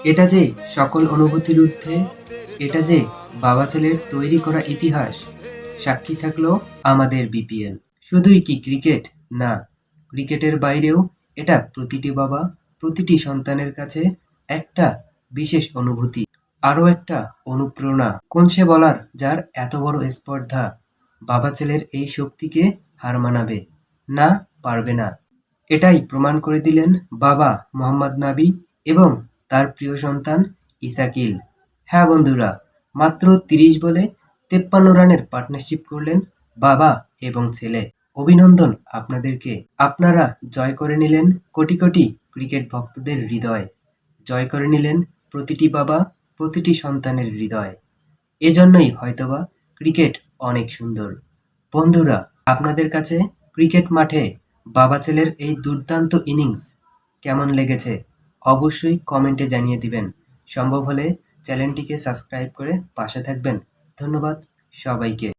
এটা যে সকল অনুভূতির ঊর্ধ্বে, এটা যে বাবা ছেলের তৈরি করা ইতিহাস। সাক্ষী থাকলো আমাদের বিপিএল। শুধুই কি ক্রিকেট? না, ক্রিকেটের বাইরেও এটা প্রতিটি বাবা, প্রতিটি সন্তানের কাছে একটা বিশেষ অনুভূতি, আরও একটা অনুপ্রেরণা। কোন সে বলার যার এত বড় স্পর্ধা বাবা ছেলের এই শক্তিকে হার মানাবে? না, পারবে না। এটাই প্রমাণ করে দিলেন বাবা মোহাম্মদ নাবি এবং তার প্রিয় সন্তান ইসাকিল। হ্যাঁ বন্ধুরা, মাত্র ৩০ বলে ৫৩ রানের পার্টনারশিপ করলেন বাবা এবং ছেলে। অভিনন্দন আপনাদেরকে। আপনারা জয় করে নিলেন কোটি কোটি ক্রিকেট ভক্তদের হৃদয়, জয় করে নিলেন প্রতিটি বাবা, প্রতিটি সন্তানের হৃদয়। এজন্যই হয়তোবা ক্রিকেট অনেক সুন্দর। বন্ধুরা, আপনাদের কাছে ক্রিকেট মাঠে বাবা ছেলের এই দুর্দান্ত ইনিংস কেমন লেগেছে অবশ্যই কমেন্টে জানিয়ে দিবেন। সম্ভব হলে চ্যানেলটিকে সাবস্ক্রাইব করে পাশে থাকবেন। ধন্যবাদ সবাইকে।